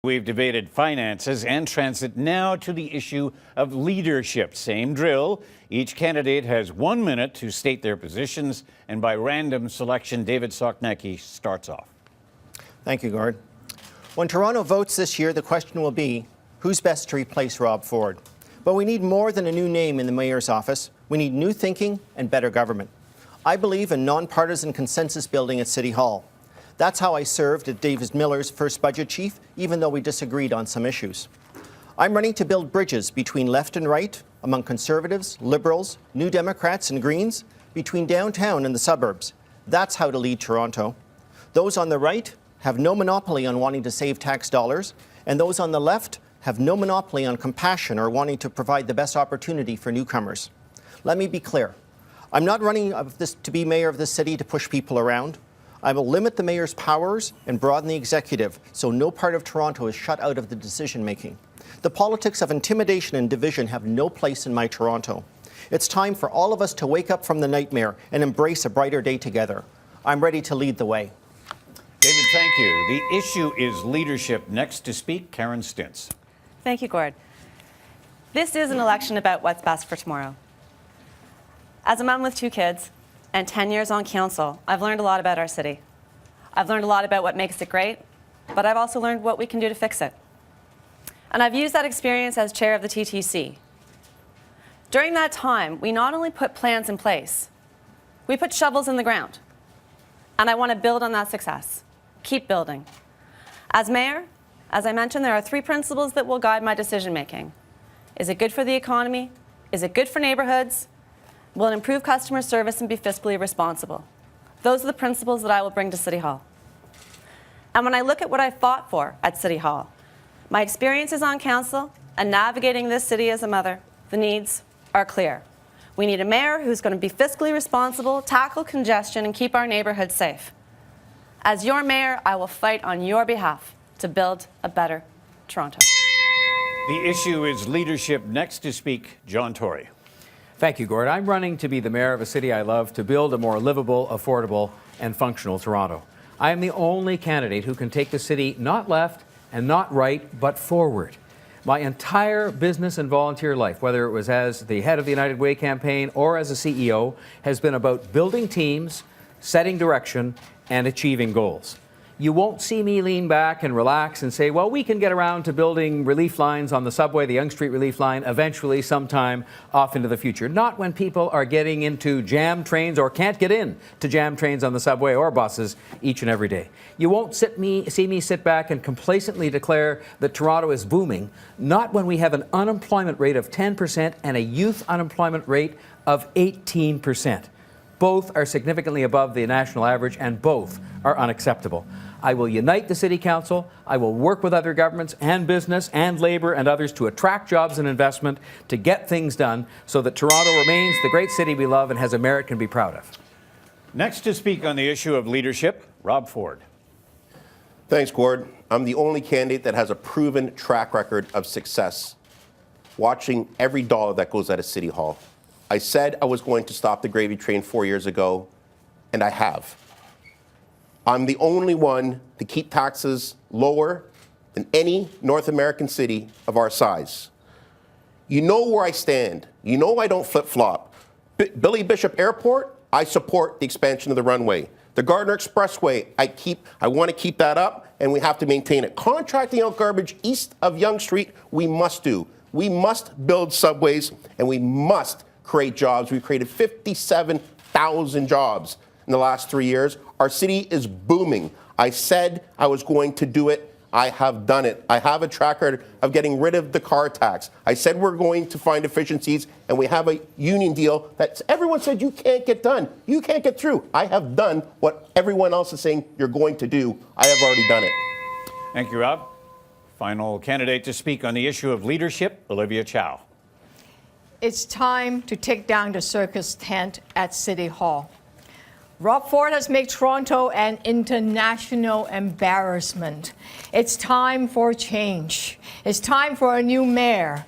We've debated finances and transit. Now to the issue of leadership. Same drill. Each candidate has 1 minute to state their positions, and by random selection, David Soknacki starts off. Thank you, Gord. When Toronto votes this year, the question will be, who's best to replace Rob Ford? But we need more than a new name in the mayor's office. We need new thinking and better government. I believe in nonpartisan consensus building at City Hall. That's how I served as David Miller's first budget chief, even though we disagreed on some issues. I'm running to build bridges between left and right, among Conservatives, Liberals, New Democrats and Greens, between downtown and the suburbs. That's how to lead Toronto. Those on the right have no monopoly on wanting to save tax dollars, and those on the left have no monopoly on compassion or wanting to provide the best opportunity for newcomers. Let me be clear. I'm not running to be mayor of this city to push people around. I will limit the mayor's powers and broaden the executive so no part of Toronto is shut out of the decision-making. The politics of intimidation and division have no place in my Toronto. It's time for all of us to wake up from the nightmare and embrace a brighter day together. I'm ready to lead the way. David, thank you. The issue is leadership. Next to speak, Karen Stintz. Thank you, Gord. This is an election about what's best for tomorrow. As a mom with 2 kids, and 10 years on council, I've learned a lot about our city. I've learned a lot about what makes it great, but I've also learned what we can do to fix it. And I've used that experience as chair of the TTC. During that time, we not only put plans in place, we put shovels in the ground. And I want to build on that success, keep building. As mayor, as I mentioned, there are 3 principles that will guide my decision-making. Is it good for the economy? Is it good for neighborhoods? Will it improve customer service and be fiscally responsible? Those are the principles that I will bring to City Hall. And when I look at what I fought for at City Hall, my experiences on council and navigating this city as a mother, the needs are clear. We need a mayor who's going to be fiscally responsible, tackle congestion, and keep our neighborhoods safe. As your mayor, I will fight on your behalf to build a better Toronto. The issue is leadership. Next to speak, John Tory. Thank you, Gord. I'm running to be the mayor of a city I love to build a more livable, affordable, and functional Toronto. I am the only candidate who can take the city not left and not right, but forward. My entire business and volunteer life, whether it was as the head of the United Way campaign or as a CEO, has been about building teams, setting direction, and achieving goals. You won't see me lean back and relax and say, well, we can get around to building relief lines on the subway, the Yonge Street relief line, eventually sometime off into the future. Not when people are getting into jam trains or can't get in to jam trains on the subway or buses each and every day. You won't see me sit back and complacently declare that Toronto is booming, not when we have an unemployment rate of 10% and a youth unemployment rate of 18%. Both are significantly above the national average, and both are unacceptable. I will unite the City Council. I will work with other governments and business and Labour and others to attract jobs and investment, to get things done so that Toronto remains the great city we love and has a mayor it can be proud of. Next to speak on the issue of leadership, Rob Ford. Thanks, Gord. I'm the only candidate that has a proven track record of success, watching every dollar that goes out of City Hall. I said I was going to stop the gravy train 4 years ago, and I have. I'm the only one to keep taxes lower than any North American city of our size. You know where I stand. You know I don't flip-flop. Billy Bishop Airport, I support the expansion of the runway. The Gardiner Expressway, I want to keep that up, and we have to maintain it. Contracting out garbage east of Yonge Street, we must do. We must build subways, and we must create jobs. We've created 57,000 jobs in the last 3 years. Our city is booming. I said I was going to do it. I have done it. I have a track record of getting rid of the car tax. I said we're going to find efficiencies, and we have a union deal that everyone said you can't get done. You can't get through. I have done what everyone else is saying you're going to do. I have already done it. Thank you, Rob. Final candidate to speak on the issue of leadership, Olivia Chow. It's time to take down the circus tent at City Hall. Rob Ford has made Toronto an international embarrassment. It's time for change. It's time for a new mayor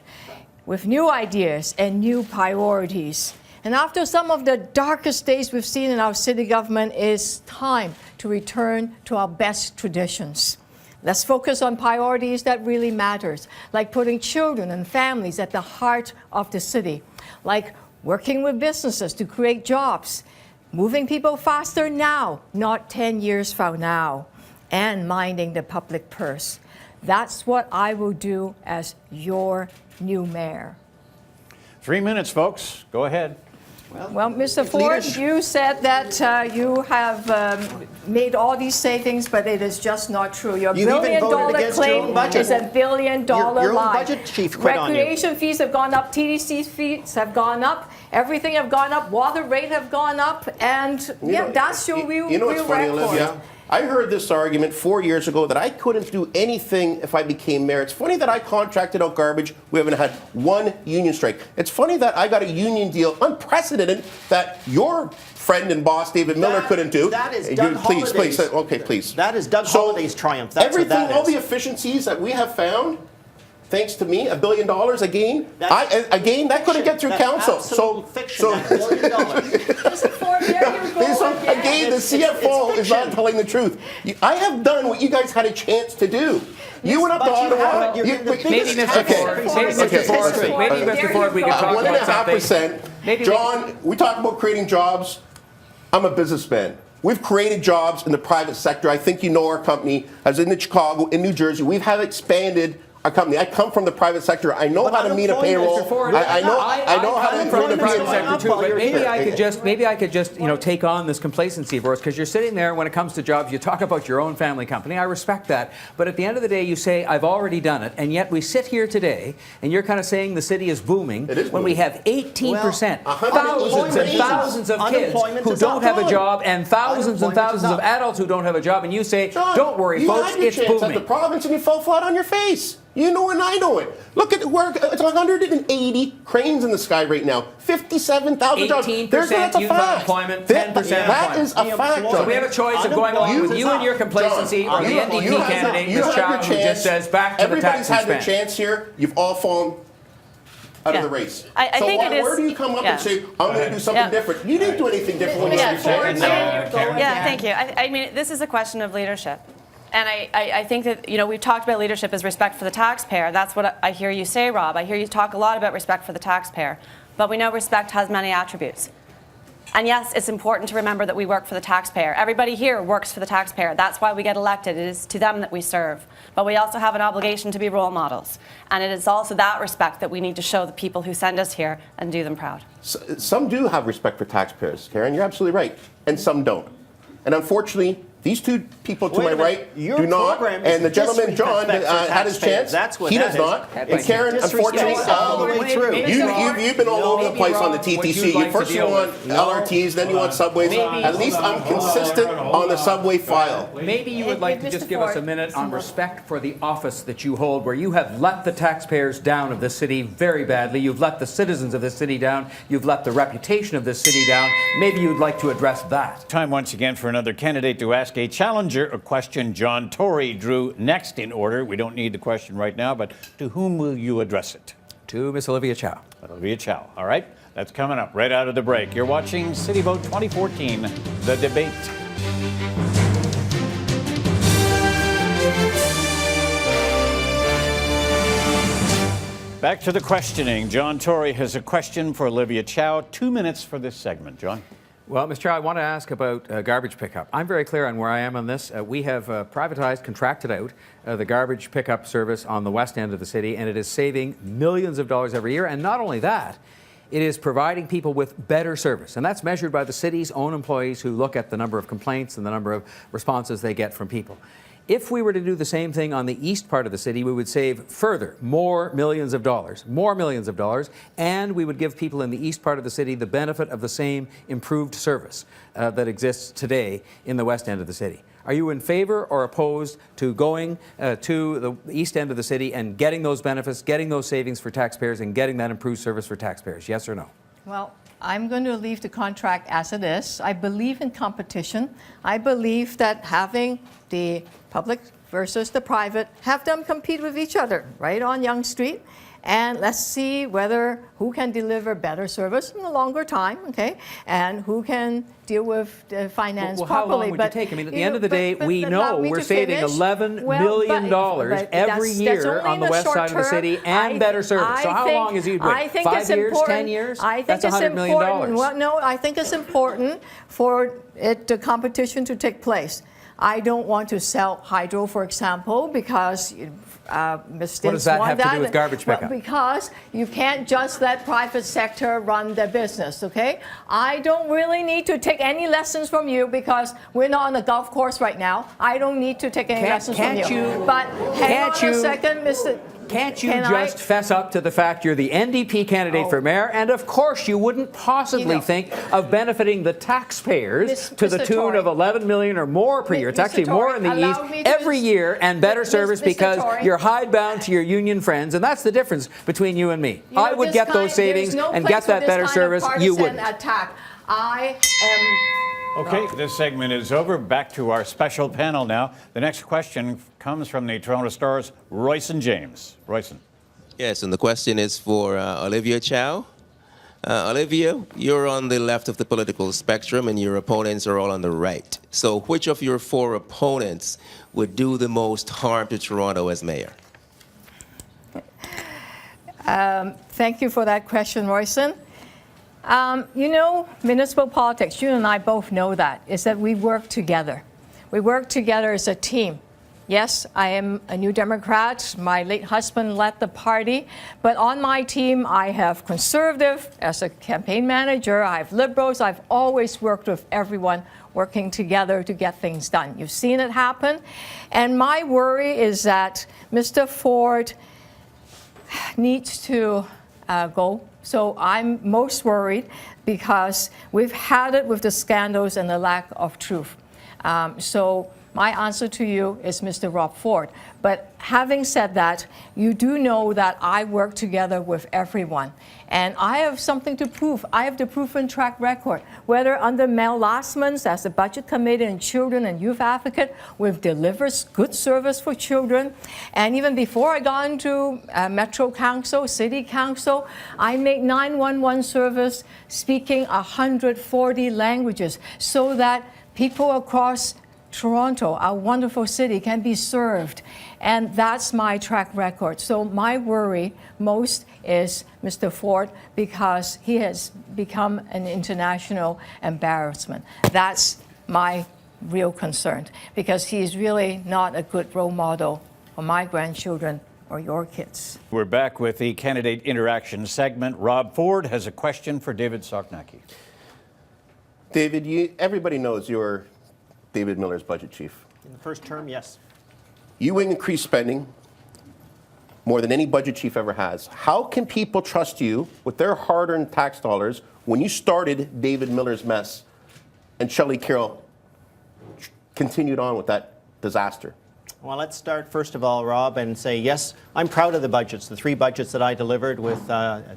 with new ideas and new priorities. And after some of the darkest days we've seen in our city government, it's time to return to our best traditions. Let's focus on priorities that really matters, like putting children and families at the heart of the city, like working with businesses to create jobs, moving people faster now, not 10 years from now, and minding the public purse. That's what I will do as your new mayor. 3 minutes, folks. Go ahead. Well, Mr. Ford, you said that you have made all these savings, but it is just not true. Your You've even voted billion-dollar against your own claim budget. is $1 billion Your own lie. budget chief quit on you. Recreation fees have gone up, TDC fees have gone up, everything have gone up, water rate have gone up, and that's your real You know what's funny, record. Olivia? I heard this argument 4 years ago that I couldn't do anything if I became mayor. It's funny that I contracted out garbage. We haven't had one union strike. It's funny that I got a union deal, unprecedented, that your friend and boss, David Miller, couldn't do. That is Doug Holliday's. Please, okay, please. That is Doug Holliday's triumph. That's everything, what that all is. the efficiencies that we have found, thanks to me, $1 billion again. Again, that couldn't get through council. Absolute fiction. That $1 billion. Mr. Ford, there you go Again, the CFO is not telling the truth. I have done what you guys had a chance to do. You went up to But you Ottawa. haven't. You're getting the Maybe biggest Mr. tax Ford, increase maybe in Mr. history. Ford, maybe There Mr. you Ford, we go. can talk about something. 1.5%. Maybe- John, we talk about creating jobs. I'm a businessman. We've created jobs in the private sector. I think you know our company, as in Chicago, in New Jersey. We have expanded our company. I come from the private sector. I know But how to meet a unemployment, payroll. Mr. Ford, I know how to I'm from the meet a private payroll. sector too, but maybe I could just, Sure. take on this complacency of yours, because you're sitting there when it comes to jobs, you talk about your own family company. I respect that, but at the end of the day, you say I've already done it, and yet we sit here today, and you're kind of saying the city is booming It is when we booming. have 18%, Well, thousands and unemployment thousands of kids Unemployment who is don't up. have a Come on. job, and thousands and Unemployment is thousands of up. adults who don't have a job, and you say, John, don't worry, you folks, had your it's chance at the booming. province and you fell flat on your face. You know it and I know it. Look at where it's 180 cranes in the sky right now. 57,000 jobs. 18% youth unemployment, 10% That is a The fact. employment. So John. we have a choice of going along with you and your complacency, or the NDP candidate, You this had your child who just chance. says back to the Everybody's tax and had their spend. chance here. You've all fallen out Yeah. of the race. I so think why, it is- where do you come up yeah. and say, I'm going to do something Yeah. different? You didn't do anything different when you had Mr. your Ford, chance. there you go Yeah, again. thank you. I mean, this is a question of leadership. And I think that, we've talked about leadership as respect for the taxpayer. That's what I hear you say, Rob. I hear you talk a lot about respect for the taxpayer. But we know respect has many attributes. And yes, it's important to remember that we work for the taxpayer. Everybody here works for the taxpayer. That's why we get elected. It is to them that we serve. But we also have an obligation to be role models. And it is also that respect that we need to show the people who send us here and do them proud. Some do have respect for taxpayers, Karen. You're absolutely right. And some don't. And unfortunately, these two people to Wait my a minute. right Your do not. program is And the gentleman, John, disrespect for had his taxpayers. chance. That's what he that does is. not. And Karen, unfortunately, Disrespect all the way through. you've been all over the place on the TTC. First you want LRTs, then you want subways. Maybe- At least I'm consistent on the subway file. Maybe you would like to Mr. just give us a Ford, minute some on more. respect for the office that you hold, where you have let the taxpayers down of this city very badly. You've let the citizens of this city down. You've let the reputation of this city down. Maybe you'd like to address that. Time once again for another candidate to ask a challenger a question. John Tory drew next in order. We don't need the question right now, but to whom will you address it? To Miss Olivia Chow. Olivia Chow. All right, that's coming up right out of the break. You're watching CityVote 2014, The Debate. Back to the questioning. John Tory has a question for Olivia Chow. 2 minutes for this segment. John. Well, Mr. Chair, I want to ask about garbage pickup. I'm very clear on where I am on this. We have privatized, contracted out the garbage pickup service on the west end of the city, and it is saving millions of dollars every year. And not only that, it is providing people with better service. And that's measured by the city's own employees who look at the number of complaints and the number of responses they get from people. If we were to do the same thing on the east part of the city, we would save further, more millions of dollars, and we would give people in the east part of the city the benefit of the same improved service that exists today in the west end of the city. Are you in favor or opposed to going to the east end of the city and getting those benefits, getting those savings for taxpayers, and getting that improved service for taxpayers? Yes or no? Well, I'm going to leave the contract as it is. I believe in competition. I believe that having the public versus the private. Have them compete with each other right on Yonge Street. And let's see who can deliver better service in a longer time, okay? And who can deal with the finance Well, properly. how long would it take? I mean, at the end of the day, we allow know me we're to saving finish. $11 Well, million but every that's year only on in the west short side of the term. city and better service. So how long is he wait? I think 5 it's years, important. 10 years? I think That's it's $100 million. important. Well, no, I think it's important for the competition to take place. I don't want to sell hydro, for example, because Ms. Stintz What does that want have to do with garbage Well, pickup? because you can't just let private sector run their business, okay? I don't really need to take any lessons from you because we're not on the golf course right now. I don't need to take any lessons from you. But hang on a second, Mr. Can't you Can just fess up to the fact you're the NDP candidate for mayor? And of course, you wouldn't possibly think of benefiting the taxpayers to the Mr. tune Tory. of $11 million or more per year. It's Mr. actually more in the Tory, east allow me to every year and better Mr. service because Tory. you're hidebound to your union friends. And that's the difference between you and me. You know, I would this get kind- those savings there's no and place get for that this better kind of service. You partisan wouldn't. attack. I am. Okay, this segment is over. Back to our special panel now. The next question comes from the Toronto Star's Royson James. Royson. Yes, and the question is for Olivia Chow. Olivia, you're on the left of the political spectrum and your opponents are all on the right. So which of your 4 opponents would do the most harm to Toronto as mayor? Thank you for that question, Royson. You know, municipal politics, you and I both know that, is that we work together. We work together as a team. Yes, I am a New Democrat. My late husband led the party. But on my team, I have conservative as a campaign manager. I have liberals. I've always worked with everyone working together to get things done. You've seen it happen. And my worry is that Mr. Ford needs to go. So I'm most worried because we've had it with the scandals and the lack of truth. So my answer to you is Mr. Rob Ford. But having said that, you do know that I work together with everyone. And I have something to prove. I have the proven track record. Whether under Mel Lastman's as the Budget Committee and Children and Youth Advocate, we've delivered good service for children. And even before I got into Metro Council, City Council, I made 911 service speaking 140 languages so that people across Toronto, our wonderful city, can be served. And that's my track record. So my worry most is Mr. Ford because he has become an international embarrassment. That's my real concern because he is really not a good role model for my grandchildren or your kids. We're back with the candidate interaction segment. Rob Ford has a question for David Soknacki. David, everybody knows you're David Miller's budget chief. In the first term, yes. You increase spending more than any budget chief ever has. How can people trust you with their hard-earned tax dollars when you started David Miller's mess and Shelley Carroll continued on with that disaster? Well, let's start first of all, Rob, and say yes, I'm proud of the budgets, the 3 budgets that I delivered with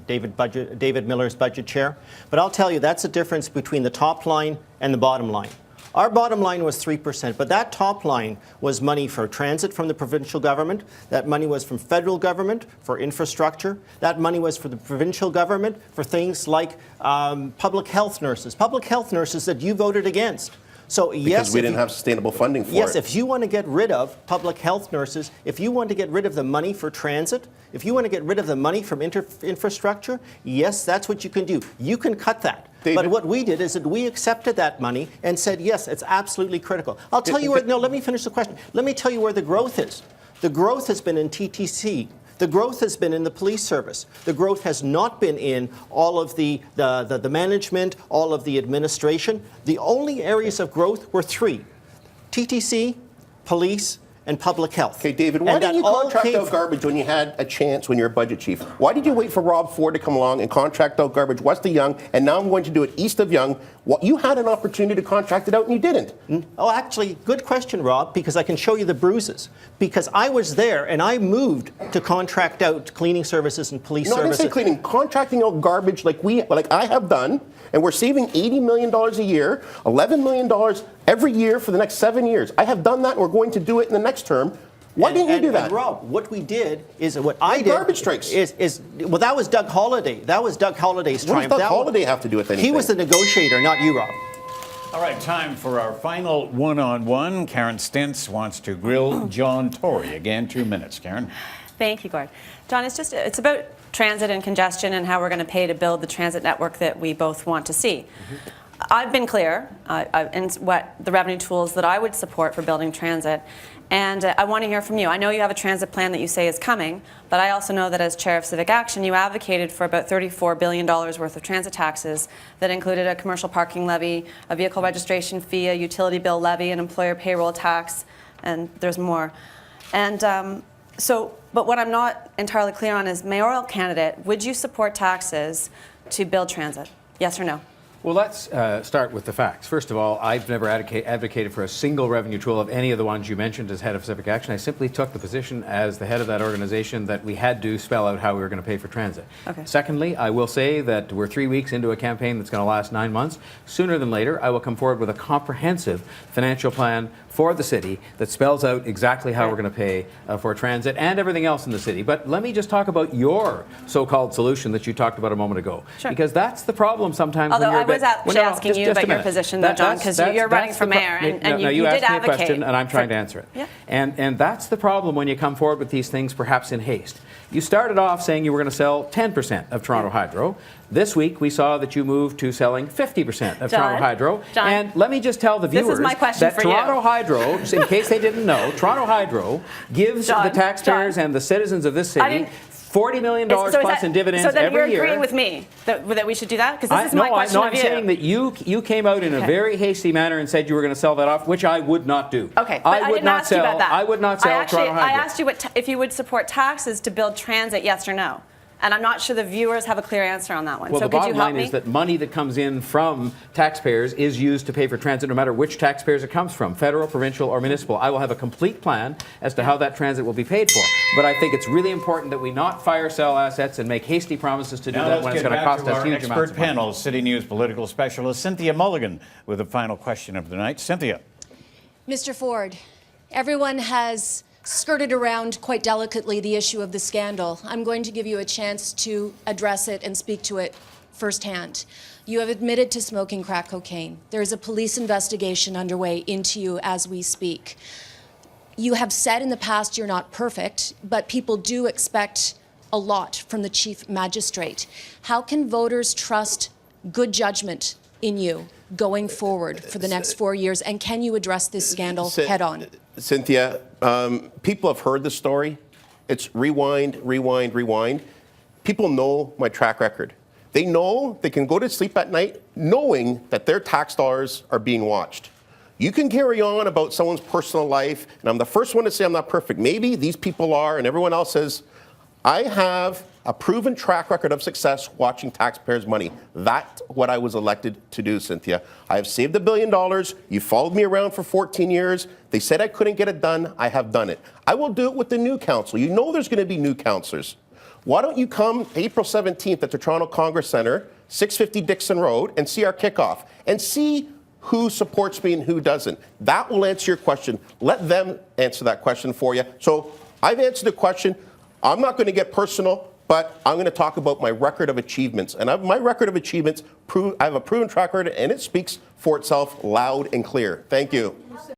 David Miller's budget chair. But I'll tell you, that's the difference between the top line and the bottom line. Our bottom line was 3%, but that top line was money for transit from the provincial government. That money was from federal government for infrastructure. That money was for the provincial government for things like public health nurses that you voted against. So yes, because we didn't have sustainable funding for it. Yes, if you want to get rid of public health nurses, if you want to get rid of the money for transit, if you want to get rid of the money from infrastructure, yes, that's what you can do. You can cut that. David, but what we did is that we accepted that money and said, yes, it's absolutely critical. I'll tell you where, no, let me finish the question. Let me tell you where the growth is. The growth has been in TTC. The growth has been in the police service. The growth has not been in all of the management, all of the administration. The only areas of growth were 3: TTC, police, and public health. Okay, David, why didn't you contract out garbage when you had a chance when you were budget chief? Why did you wait for Rob Ford to come along and contract out garbage west of Yonge, and now I'm going to do it east of Yonge? You had an opportunity to contract it out, and you didn't. Oh, actually, good question, Rob, because I can show you the bruises. Because I was there, and I moved to contract out cleaning services and police services. No, I didn't say cleaning. Contracting out garbage like I have done, and we're saving $80 million a year, $11 million every year for the next 7 years. I have done that, and we're going to do it in the next term. Why didn't you do that? And Rob, what we did is what I Like did. garbage strikes. Well, that was Doug Holliday. That was Doug Holliday's triumph. What does Doug Holliday have to do with anything? He was the negotiator, not you, Rob. All right, time for our final one-on-one. Karen Stintz wants to grill John Tory. Again, 2 minutes, Karen. Thank you, Gord. John, it's about transit and congestion and how we're going to pay to build the transit network that we both want to see. I've been clear in what the revenue tools that I would support for building transit, and I want to hear from you. I know you have a transit plan that you say is coming, but I also know that as chair of Civic Action, you advocated for about $34 billion worth of transit taxes that included a commercial parking levy, a vehicle registration fee, a utility bill levy, an employer payroll tax, and there's more. And but what I'm not entirely clear on is, mayoral candidate, would you support taxes to build transit? Yes or no? Well, let's start with the facts. First of all, I've never advocated for a single revenue tool of any of the ones you mentioned as head of Civic Action. I simply took the position as the head of that organization that we had to spell out how we were going to pay for transit. Okay. Secondly, I will say that we're 3 weeks into a campaign that's going to last 9 months. Sooner than later, I will come forward with a comprehensive financial plan for the city that spells out exactly how we're going to pay for transit and everything else in the city. But let me just talk about your so-called solution that you talked about a moment ago. Sure. Because that's the problem sometimes Although when you're I was actually asking you about your position, though, John, because you're running for mayor, and you did asked me a advocate. question, and I'm trying to answer it. Yeah. And that's the problem when you come forward with these things, perhaps in haste. You started off saying you were going to sell 10% of Toronto Hydro. This week, we saw that you moved to selling 50% of Toronto Hydro. John, and let me just tell the viewers this is my question that for Toronto you. Hydro, in case they didn't know, Toronto Hydro gives the taxpayers and the citizens of this city $40 million plus in dividends every year. So then you're agreeing with me that we should do that? Because this is my question of you. I'm saying that you came out in a very hasty manner and said you were going to sell that off, which I would not do. Okay, but I didn't ask you about that. I would not sell Toronto Hydro. I asked you if you would support taxes to build transit, yes or no? And I'm not sure the viewers have a clear answer on that one. Well, so the could you bottom help line me? is that money that comes in from taxpayers is used to pay for transit, no matter which taxpayers it comes from, federal, provincial, or municipal. I will have a complete plan as to how that transit will be paid for. But I think it's really important that we not fire sell assets and make hasty promises to do that when it's going to cost us huge amounts of money. Expert panel, City News political specialist Cynthia Mulligan with the final question of the night. Cynthia. Mr. Ford, everyone has skirted around quite delicately the issue of the scandal. I'm going to give you a chance to address it and speak to it firsthand. You have admitted to smoking crack cocaine. There is a police investigation underway into you as we speak. You have said in the past you're not perfect, but people do expect a lot from the chief magistrate. How can voters trust good judgment in you going forward for the next 4 years, and can you address this scandal head on? Cynthia, people have heard the story. It's rewind, rewind, rewind. People know my track record. They know they can go to sleep at night knowing that their tax dollars are being watched. You can carry on about someone's personal life, and I'm the first one to say I'm not perfect. Maybe these people are, and everyone else says, I have a proven track record of success watching taxpayers' money. That's what I was elected to do, Cynthia. I have saved $1 billion. You followed me around for 14 years. They said I couldn't get it done. I have done it. I will do it with the new council. You know there's going to be new councillors. Why don't you come April 17th at the Toronto Congress Centre, 650 Dixon Road, and see our kickoff, and see who supports me and who doesn't. That will answer your question. Let them answer that question for you. So I've answered the question. I'm not going to get personal, but I'm going to talk about my record of achievements. And my record of achievements, I have a proven track record, and it speaks for itself loud and clear. Thank you.